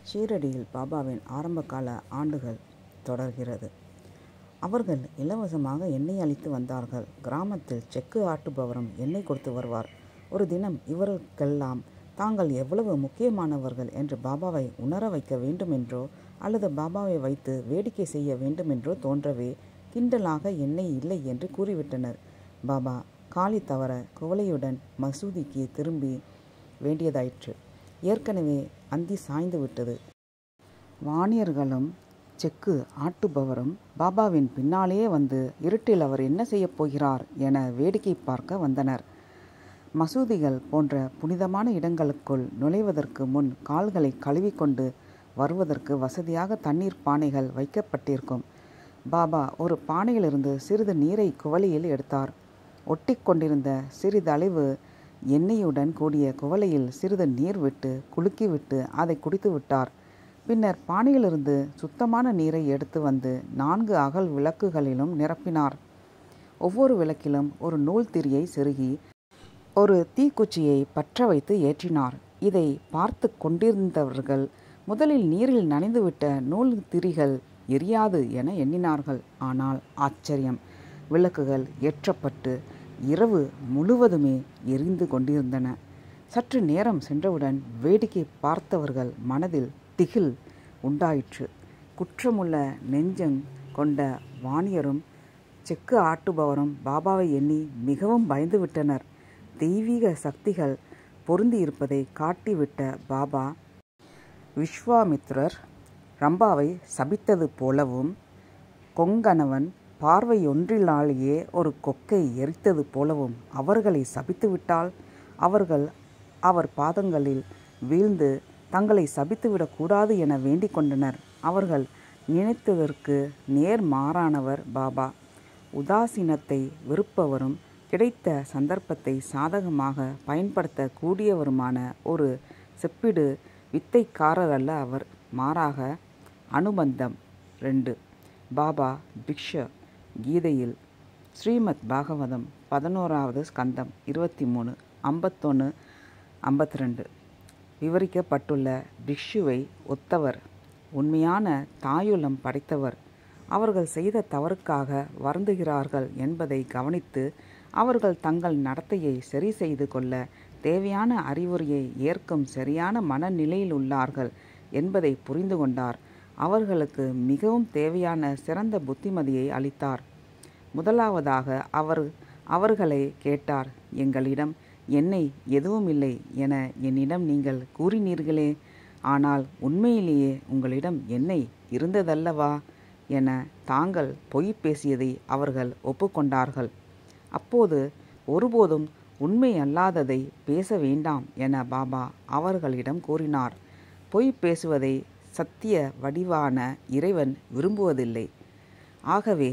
ஷீரடியில் பாபாவின் ஆரம்பகால ஆண்டுகள் தொடர்கிறது. அவர்கள் இலவசமாக எண்ணெய் அளித்து வந்தார்கள். கிராமத்தில் செக்கு ஆட்டுபவரும் எண்ணெய் கொடுத்து வருவார். ஒரு தினம் இவர்களுக்கெல்லாம் தாங்கள் எவ்வளவு முக்கியமானவர்கள் என்று பாபாவை உணர வைக்க வேண்டுமென்றோ அல்லது பாபாவை வைத்து வேடிக்கை செய்ய வேண்டுமென்றோ தோன்றவே கிண்டலாக எண்ணெய் இல்லை என்று கூறிவிட்டனர். பாபா காலி தவற குவளையுடன் மசூதிக்கு திரும்பி வேண்டியதாயிற்று. ஏற்கனவே அந்தி சாய்ந்து விட்டது. வாணியர்களும் செக்கு ஆட்டுபவரும் பாபாவின் பின்னாலேயே வந்து இருட்டில் அவர் என்ன செய்யப் போகிறார் என வேடிக்கை பார்க்க வந்தனர். மசூதிகள் போன்ற புனிதமான இடங்களுக்குள் நுழைவதற்கு முன் கால்களை கழுவிக்கொண்டு வருவதற்கு வசதியாக தண்ணீர் பானைகள் வைக்கப்பட்டிருக்கும். பாபா ஒரு பானையிலிருந்து சிறிது நீரை குவளையில் எடுத்தார். ஒட்டி கொண்டிருந்த சிறிதளவு எண்ணெயுடன் கூடிய குவளையில் சிறிது நீர் விட்டு குலுக்கிவிட்டு அதை குடித்து விட்டார். பின்னர் பானையிலிருந்து சுத்தமான நீரை எடுத்து வந்து 4 அகல் விளக்குகளிலும் நிரப்பினார். ஒவ்வொரு விளக்கிலும் ஒரு நூல் திரியை செருகி ஒரு தீக்குச்சியை பற்ற வைத்து ஏற்றினார். இதை பார்த்து கொண்டிருந்தவர்கள் முதலில் நீரில் நனைந்துவிட்ட நூல் திரிகள் எரியாது என எண்ணினார்கள். ஆனால் ஆச்சரியம்! விளக்குகள் ஏற்றப்பட்டு இரவு முழுவதுமே எரிந்து கொண்டிருந்தன. சற்று நேரம் சென்றவுடன் வேடிக்கை பார்த்தவர்கள் மனதில் திகில் உண்டாயிற்று. குற்றமுள்ள நெஞ்சம் கொண்ட வாணியரும் செக்கு ஆட்டுபவரும் பாபாவை எண்ணி மிகவும் பயந்துவிட்டனர். தெய்வீக சக்திகள் பொருந்தியிருப்பதை காட்டிவிட்ட பாபா விஸ்வாமித்ரர் ரம்பாவை சபித்தது போலவும் கொங்கணவன் பார்வையொன்றினாலேயே ஒரு கொக்கை எரித்தது போலவும் அவர்களை சபித்துவிட்டால் அவர்கள் அவர் பாதங்களில் வீழ்ந்து தங்களை சபித்துவிடக்கூடாது என வேண்டிக் கொண்டனர். அவர்கள் நினைத்ததற்கு நேர்மாறானவர் பாபா. உதாசீனத்தை வெறுப்பவரும் கிடைத்த சந்தர்ப்பத்தை சாதகமாக பயன்படுத்த கூடியவருமான ஒரு செப்பிடு வித்தைக்காரர் அல்ல அவர். மாறாக அனுபந்தம். 2. பாபா பிக்ஷ கீதையில் ஸ்ரீமத் பாகவதம் 11வது ஸ்கந்தம் 23, 51, 52 விவரிக்கப்பட்டுள்ள பிக்ஷுவை ஒத்தவர். உண்மையான தாயுள்ளம் படைத்தவர். அவர்கள் செய்த தவறுக்காக வருந்துகிறார்கள் என்பதை கவனித்து அவர்கள் தங்கள் நடத்தையை சரி செய்து கொள்ள தேவையான அறிவுரையை ஏற்கும் சரியான மனநிலையில் உள்ளார்கள் என்பதை புரிந்து கொண்டார். அவர்களுக்கு மிகவும் தேவையான சிறந்த புத்திமதியை அளித்தார். முதலாவதாக அவர்களை கேட்டார். எங்களிடம் எண்ணெய் எதுவும் இல்லை என என்னிடம் நீங்கள் கூறினீர்களே, ஆனால் உண்மையிலேயே உங்களிடம் எண்ணெய் இருந்ததல்லவா என தாங்கள் பொய் பேசியதை அவர்கள் ஒப்புக்கொண்டார்கள். அப்போது ஒருபோதும் உண்மை அல்லாததை பேச வேண்டாம் என பாபா அவர்களிடம் கூறினார். பொய் பேசுவதை சத்திய வடிவான இறைவன் விரும்புவதில்லை. ஆகவே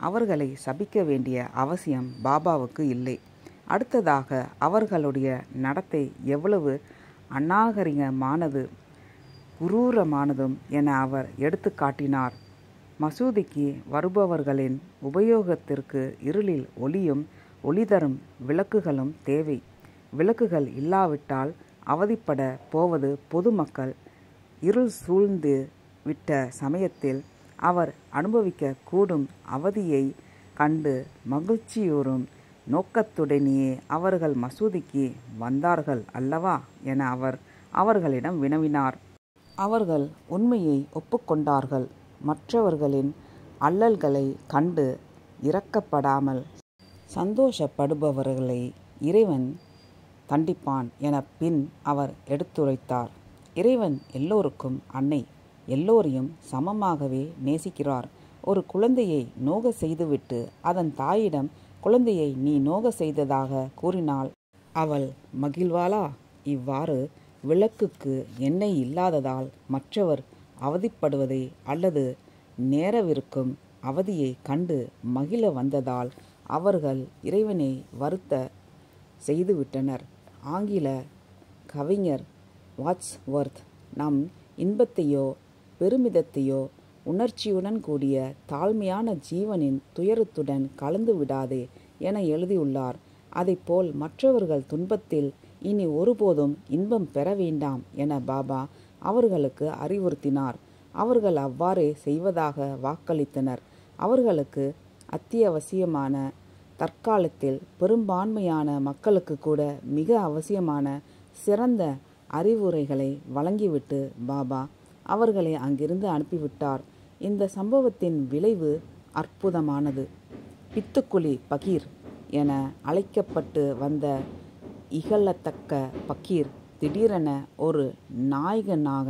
அவர்களை சபிக்க வேண்டிய அவசியம் பாபாவுக்கு இல்லை. அடுத்ததாக அவர்களுடைய நடத்தை எவ்வளவு அநாகரிகமானது குரூரமானதும் என அவர் எடுத்து காட்டினார். மசூதிக்கு வருபவர்களின் உபயோகத்திற்கு இருளில் ஒளியும் ஒளிதரும் விளக்குகளும் தேவை. விளக்குகள் இல்லாவிட்டால் அவதிப்பட போவது பொதுமக்கள். இருள் சூழ்ந்து விட்ட சமயத்தில் அவர் அனுபவிக்க கூடும் அவதியை கண்டு மகிழ்ச்சியூறும் நோக்கத்துடனேயே அவர்கள் மசூதிக்கு வந்தார்கள் அல்லவா என அவர் அவர்களிடம் வினவினார். அவர்கள் உண்மையை ஒப்புக்கொண்டார்கள். மற்றவர்களின் அல்லல்களை கண்டு இரக்கப்படாமல் சந்தோஷப்படுபவர்களை இறைவன் தண்டிப்பான் என பின் அவர் எடுத்துரைத்தார். இறைவன் எல்லோருக்கும் அன்னை. எல்லோரையும் சமமாகவே நேசிக்கிறார். ஒரு குழந்தையை நோக செய்துவிட்டு அதன் தாயிடம் குழந்தையை நீ நோக செய்ததாக கூறினால் அவள் மகிழ்வாளா? இவ்வாறு விளக்குக்கு எண்ணெய் இல்லாததால் மற்றவர் அவதிப்படுவதை அல்லது நேரவிருக்கும் அவதியை கண்டு மகிழ வந்ததால் அவர்கள் இறைவனை வருத்த செய்துவிட்டனர். ஆங்கில கவிஞர் வாட்ஸ்வர்த் நம் இன்பத்தையோ பெருமிதத்தையோ உணர்ச்சியுடன் கூடிய தாழ்மையான ஜீவனின் துயரத்துடன் கலந்து விடாதே என எழுதியுள்ளார். அதைப்போல் மற்றவர்கள் துன்பத்தில் இனி ஒருபோதும் இன்பம் பெற வேண்டாம் என பாபா அவர்களுக்கு அறிவுறுத்தினார். அவர்கள் அவ்வாறே செய்வதாக வாக்களித்தனர். அவர்களுக்கு அத்தியாவசியமான, தற்காலத்தில் பெரும்பான்மையான மக்களுக்கு கூட மிக அவசியமான சிறந்த அறிவுரைகளை வழங்கிவிட்டு பாபா அவர்களை அங்கிருந்து அனுப்பிவிட்டார். இந்த சம்பவத்தின் விளைவு அற்புதமானது. பித்துக்குளி பகீர் என அழைக்கப்பட்டு வந்த இகழத்தக்க பகீர் திடீரென ஒரு நாயகனாக,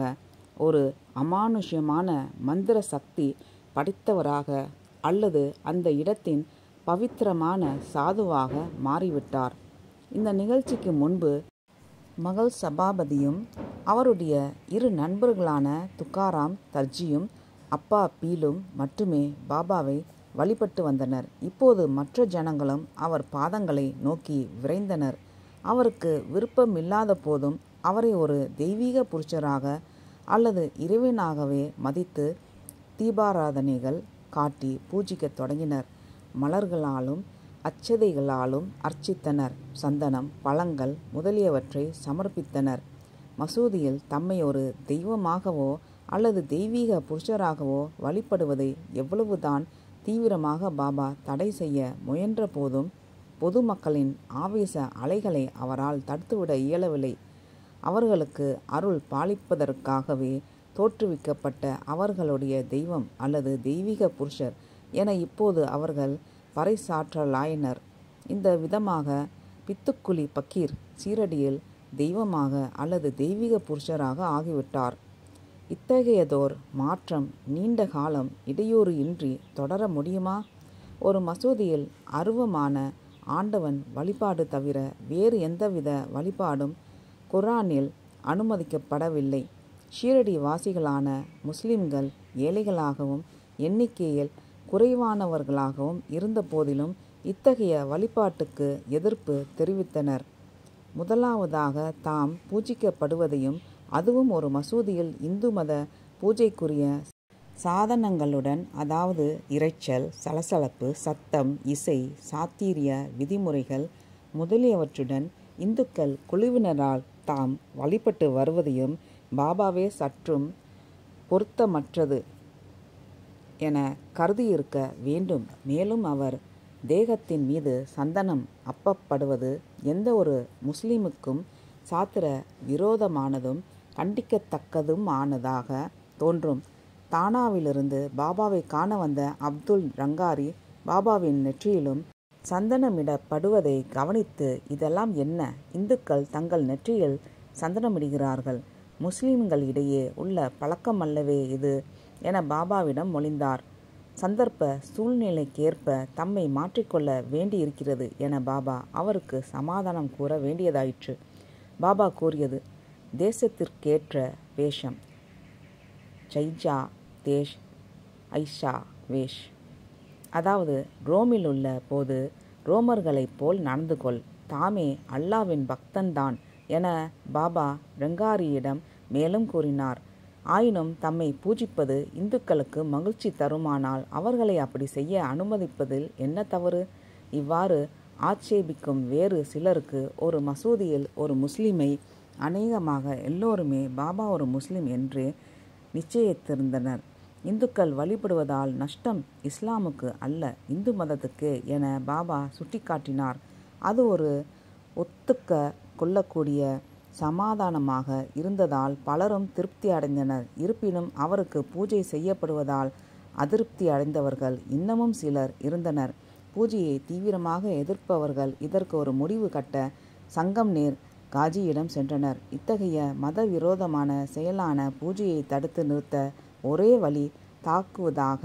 ஒரு அமானுஷ்யமான மந்திர சக்தி படைத்தவராக அல்லது அந்த இடத்தின் பவித்திரமான சாதுவாக மாறிவிட்டார். இந்த நிகழ்ச்சிக்கு முன்பு மகள் சபாபதியும் அவருடைய 2 நண்பர்களான துக்காராம் தர்ஜியும் அப்பா பீலும் மட்டுமே பாபாவை வழிபட்டு வந்தனர். இப்போது மற்ற ஜனங்களும் அவர் பாதங்களை நோக்கி விரைந்தனர். அவருக்கு விருப்பமில்லாத போதும் அவரை ஒரு தெய்வீக புருஷராக அல்லது இறைவனாகவே மதித்து தீபாராதனைகள் காட்டி பூஜிக்கத் தொடங்கினர். மலர்களாலும் அச்சதைகளாலும் அர்ச்சித்தனர். சந்தனம், பழங்கள் முதலியவற்றை சமர்ப்பித்தனர். மசூதியில் தம்மை ஒரு தெய்வமாகவோ அல்லது தெய்வீக புருஷராகவோ வழிபடுவதை எவ்வளவுதான் தீவிரமாக பாபா தடை செய்ய முயன்ற போதும் பொதுமக்களின் ஆவேச அலைகளை அவரால் தடுத்துவிட இயலவில்லை. அவர்களுக்கு அருள் பாலிப்பதற்காகவே தோற்றுவிக்கப்பட்ட அவர்களுடைய தெய்வம் அல்லது தெய்வீக புருஷர் என இப்போது அவர்கள் பறைசாற்றலாயினர். இந்த விதமாக பித்துக்குளி பக்கீர் சீரடியில் தெய்வமாக அல்லது தெய்வீக புருஷராக ஆகிவிட்டார். இத்தகையதோர் மாற்றம் நீண்ட காலம் இடையூறு இன்றி தொடர முடியுமா? ஒரு மசூதியில் அருவமான ஆண்டவன் வழிபாடு தவிர வேறு எந்தவித வழிபாடும் குர்ஆனில் அனுமதிக்கப்படவில்லை. ஷீரடி வாசிகளான முஸ்லிம்கள் ஏழைகளாகவும் எண்ணிக்கையில் குறைவானவர்களாகவும் இருந்த போதிலும் இத்தகைய வழிபாட்டுக்கு எதிர்ப்பு தெரிவித்தனர். முதலாவதாக தாம் பூஜிக்கப்படுவதையும் அதுவும் ஒரு மசூதியில் இந்து மத பூஜைக்குரிய சாதனங்களுடன், அதாவது இரைச்சல், சலசலப்பு, சத்தம், இசை, சாத்திரிய விதிமுறைகள் முதலியவற்றுடன் இந்துக்கள் குழுவினரால் தாம் வழிபட்டு வருவதையும் பாபாவே சற்றும் பொருத்தமற்றது என கருதியிருக்க வேண்டும். மேலும் அவர் தேகத்தின் மீது சந்தனம் அப்பப்படுவது எந்த ஒரு முஸ்லிமுக்கும் சாத்திர விரோதமானதும் கண்டிக்கத்தக்கதுமானதாக தோன்றும். தானாவிலிருந்து பாபாவை காண வந்த அப்துல் ரங்காரி பாபாவின் நெற்றியிலும் சந்தனமிடப்படுவதை கவனித்து, இதெல்லாம் என்ன? இந்துக்கள் தங்கள் நெற்றியில் சந்தனமிடுகிறார்கள். முஸ்லிம்களிடையே உள்ள பழக்கமல்லவே இது என பாபாவிடம் மொழிந்தார். சந்தர்ப்ப சூழ்நிலைக்கேற்ப தம்மை மாற்றிக்கொள்ள வேண்டியிருக்கிறது என பாபா அவருக்கு சமாதானம் கூற வேண்டியதாயிற்று. பாபா கூறியது, தேசத்திற்கேற்ற வேஷம், ஜைஜா தேஷ் ஐஷா வேஷ். அதாவது, ரோமில் உள்ள போது ரோமர்களைப் போல் நடந்து கொள், தாமே அல்லாவின் பக்தன்தான் என பாபா ரங்காரியிடம் மேலும் கூறினார். ஆயினும் தம்மை பூஜிப்பது இந்துக்களுக்கு மகிழ்ச்சி தருமானால் அவர்களை அப்படி செய்ய அனுமதிப்பதில் என்ன தவறு? இவ்வாறு ஆட்சேபிக்கும் வேறு சிலருக்கு ஒரு மசூதியில் ஒரு முஸ்லிமை, அநேகமாக எல்லோருமே பாபா ஒரு முஸ்லிம் என்றே நிச்சயித்திருந்தனர். இந்துக்கள் வழிபடுவதால் நஷ்டம் இஸ்லாமுக்கு அல்ல, இந்து மதத்துக்கு என பாபா சுட்டிக்காட்டினார். அது ஒரு ஒத்துக்க கொள்ளக்கூடிய சமாதானமாக இருந்ததால் பலரும் திருப்தி அடைந்தனர். இருப்பினும் அவருக்கு பூஜை செய்யப்படுவதால் அதிருப்தி அடைந்தவர்கள் இன்னமும் சிலர் இருந்தனர். பூஜையை தீவிரமாக எதிர்ப்பவர்கள் இதற்கு ஒரு முடிவு கட்ட சங்கம் நேர் காஜியிடம் சென்றனர். இத்தகைய மதவிரோதமான செயலான பூஜையை தடுத்து நிறுத்த ஒரே வழி தாக்குவதாக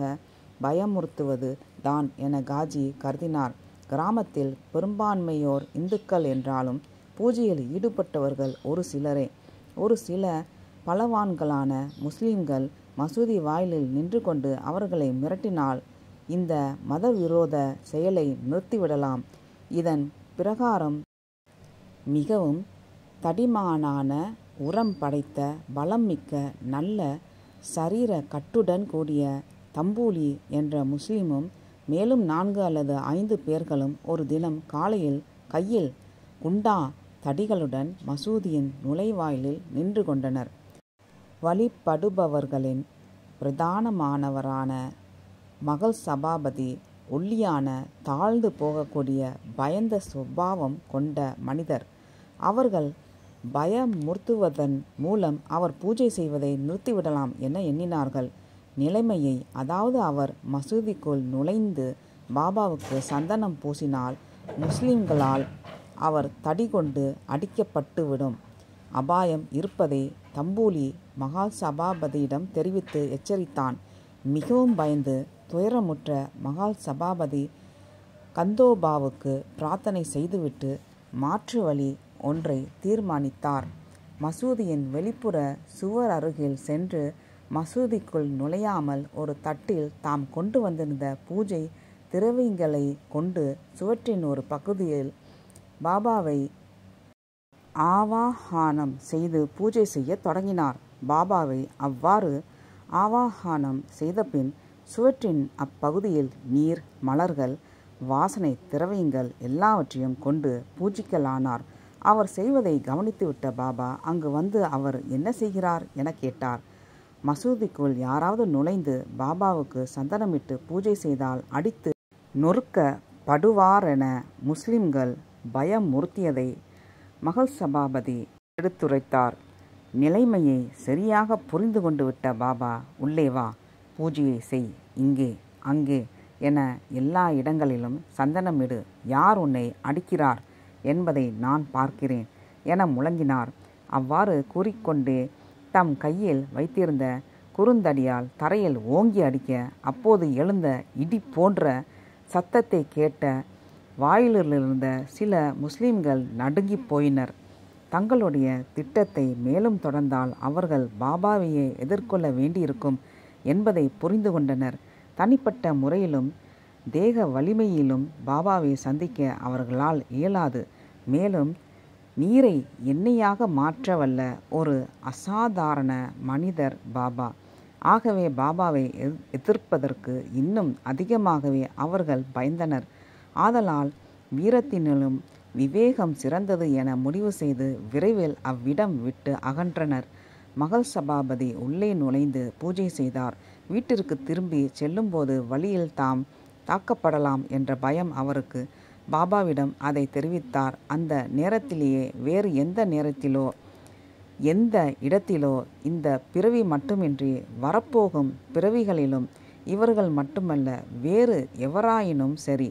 பயமுறுத்துவது தான் என காஜி கருதினார். கிராமத்தில் பெரும்பான்மையோர் இந்துக்கள் என்றாலும் பூஜையில் ஈடுபட்டவர்கள் ஒரு சிலரே. ஒரு சில பலவான்களான முஸ்லிம்கள் மசூதி வாயிலில் நின்று கொண்டு அவர்களை மிரட்டினால் இந்த மதவிரோத செயலை நிறுத்திவிடலாம். இதன் பிரகாரம் மிகவும் தடிமானான, உரம் படைத்த, பலம் மிக்க, நல்ல சரீர கட்டுடன் கூடிய தம்பூலி என்ற முஸ்லிமும் மேலும் 4 அல்லது 5 பேர்களும் ஒரு தினம் காலையில் கையில் குண்டா தடிகளுடன் மசூதியின் நுழைவாயிலில் நின்று கொண்டனர். வழிபடுபவர்களின் பிரதானமானவரான மகள் சபாபதி ஒல்லியான, தாழ்ந்து போகக்கூடிய, பயந்த சுபாவம் கொண்ட மனிதர். அவர்கள் பயமுறுத்துவதன் மூலம் அவர் பூஜை செய்வதை நிறுத்திவிடலாம் என எண்ணினார்கள். நிலைமையை, அதாவது அவர் மசூதிக்குள் நுழைந்து பாபாவுக்கு சந்தனம் பூசினால் முஸ்லிம்களால் அவர் தடி கொண்டு அடிக்கப்பட்டுவிடும் அபாயம் இருப்பதை தம்பூலி மகால் சபாபதியிடம் தெரிவித்து எச்சரித்தான். மிகவும் பயந்து துயரமுற்ற மகால் சபாபதி கந்தோபாவுக்கு பிரார்த்தனை செய்துவிட்டு மாற்று வழி ஒன்றை தீர்மானித்தார். மசூதியின் வெளிப்புற சுவர் அருகில் சென்று மசூதிக்குள் நுழையாமல் ஒரு தட்டில் தாம் கொண்டு வந்திருந்த பூஜை திரவியங்களை கொண்டு சுவற்றின் ஒரு பகுதியில் பாபாவை ஆவாஹானம் செய்து பூஜை செய்ய தொடங்கினார். பாபாவை அவ்வாறு ஆவாஹானம் செய்தபின் சுவற்றின் அப்பகுதியில் நீர், மலர்கள், வாசனை திரவியங்கள் எல்லாவற்றையும் கொண்டு பூஜிக்கலானார். அவர் செய்வதை கவனித்துவிட்ட பாபா அங்கு வந்து அவர் என்ன செய்கிறார் என கேட்டார். மசூதிக்குள் யாராவது நுழைந்து பாபாவுக்கு சந்தனமிட்டு பூஜை செய்தால் அடித்து நொறுக்கப்படுவாரென முஸ்லிம்கள் பயமுறுத்தியதை மகள் சபாபதி எடுத்துரைத்தார். நிலைமையை சரியாக புரிந்து கொண்டு விட்ட பாபா, உள்ளே வா, பூஜையை செய், இங்கே அங்கே என எல்லா இடங்களிலும் சந்தனமிடு, யார் உன்னை அடிக்கிறார் என்பதை நான் பார்க்கிறேன் என முழங்கினார். அவ்வாறு கூறிக்கொண்டே தம் கையில் வைத்திருந்த குறுந்தடியால் தரையில் ஓங்கி அடிக்க, அப்போது எழுந்த இடி போன்ற சத்தத்தை கேட்ட வாயிலிருந்த சில முஸ்லிம்கள் நடுங்கி போயினர். தங்களுடைய திட்டத்தை மேலும் தொடர்ந்தால் அவர்கள் பாபாவையே எதிர்கொள்ள வேண்டியிருக்கும் என்பதை புரிந்து கொண்டனர். தனிப்பட்ட முறையிலும் தேக வலிமையிலும் பாபாவை சந்திக்க அவர்களால் இயலாது. மேலும் நீரை எண்ணெயாக மாற்றவல்ல ஒரு அசாதாரண மனிதர் பாபா. ஆகவே பாபாவை எதிர்ப்பதற்கு இன்னும் அதிகமாகவே அவர்கள் பயந்தனர். ஆதலால் வீரத்தினிலும் விவேகம் சிறந்தது என முடிவு செய்து விரைவில் அவ்விடம் விட்டு அகன்றனர். மகள் சபாபதி உள்ளே நுழைந்து பூஜை செய்தார். வீட்டிற்கு திரும்பி செல்லும்போது வழியில் தாம் தாக்கப்படலாம் என்ற பயம் அவருக்கு. பாபாவிடம் அதை தெரிவித்தார். அந்த நேரத்திலேயே வேறு எந்த நேரத்திலோ எந்த இடத்திலோ இந்த பிறவி மட்டுமின்றி வரப்போகும் பிறவிகளிலும் இவர்கள் மட்டுமல்ல, வேறு எவராயினும் சரி,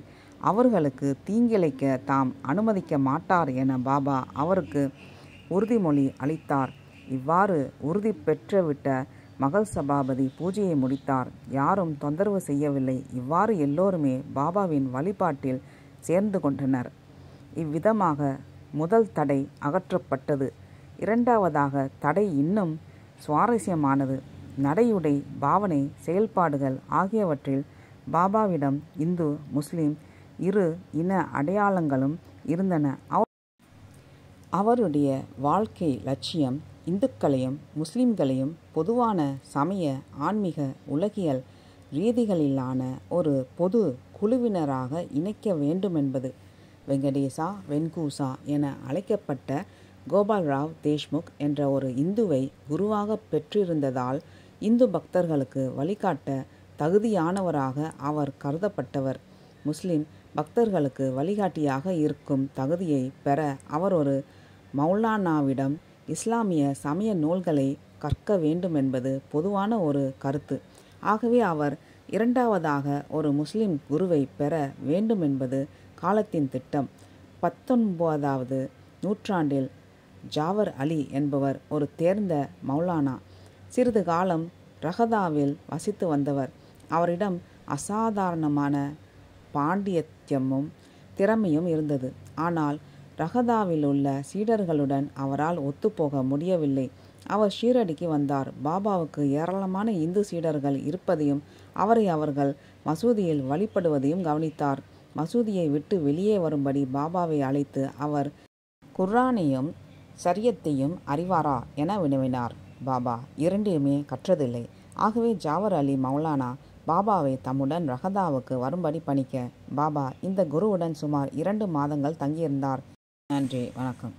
அவர்களுக்கு தீங்கிழைக்க தாம் அனுமதிக்க மாட்டார் என பாபா அவருக்கு உறுதிமொழி அளித்தார். இவ்வாறு உறுதி பெற்றுவிட்ட மகள் சபாபதி பூஜையை முடித்தார். யாரும் தொந்தரவு செய்யவில்லை. இவ்வாறு எல்லோருமே பாபாவின் வழிபாட்டில் சேர்ந்து கொண்டனர். இவ்விதமாக முதல் தடை அகற்றப்பட்டது. இரண்டாவதாக தடை இன்னும் சுவாரஸ்யமானது. நடையுடை, பாவனை, செயல்பாடுகள் ஆகியவற்றில் பாபாவிடம் இந்து, முஸ்லிம் இரு இன அடையாளங்களும் இருந்தன. அவருடைய வாழ்க்கை லட்சியம் இந்துக்களையும் முஸ்லிம்களையும் பொதுவான சமய, ஆன்மீக, உலகியல் ரீதிகளிலான ஒரு பொது குழுவினராக இணைக்க வேண்டுமென்பது. வெங்கடேசா வென்கூசா என அழைக்கப்பட்ட கோபால்ராவ் தேஷ்முக் என்ற ஒரு இந்துவை குருவாக பெற்றிருந்ததால் இந்து பக்தர்களுக்கு வழிகாட்ட தகுதியானவராக அவர் கருதப்பட்டவர். முஸ்லிம் பக்தர்களுக்கு வழிகாட்டியாக இருக்கும் தகுதியை பெற அவர் ஒரு மௌலானாவிடம் இஸ்லாமிய சமய நூல்களை கற்க வேண்டுமென்பது பொதுவான ஒரு கருத்து. ஆகவே அவர் இரண்டாவதாக ஒரு முஸ்லிம் குருவை பெற வேண்டுமென்பது காலத்தின் திட்டம். 19வது நூற்றாண்டில் ஜாவர் அலி என்பவர் ஒரு தேர்ந்த மௌலானா. சிறிது காலம் ரகதாவில் வசித்து வந்தவர். அவரிடம் அசாதாரணமான பாண்டித்யமும் திறமையும் இருந்தது. ஆனால் ரகதாவில் உள்ள சீடர்களுடன் அவரால் ஒத்துப்போக முடியவில்லை. அவர் ஷீரடிக்கு வந்தார். பாபாவுக்கு ஏராளமான இந்து சீடர்கள் இருப்பதையும் அவர்கள் மசூதியில் வழிபடுவதையும் கவனித்தார். மசூதியை விட்டு வெளியே வரும்படி பாபாவை அழைத்து அவர் குர்ஆனையும் ஷரியத்தையும் அறிவாரா என வினவினார். பாபா இரண்டையுமே கற்றதில்லை. ஆகவே ஜாவர் அலி மௌலானா பாபாவை தம்முடன் ரகதாவுக்கு வரும்படி பணிக்க பாபா இந்த குருவுடன் சுமார் 2 மாதங்கள் தங்கியிருந்தார். நன்றி, வணக்கம்.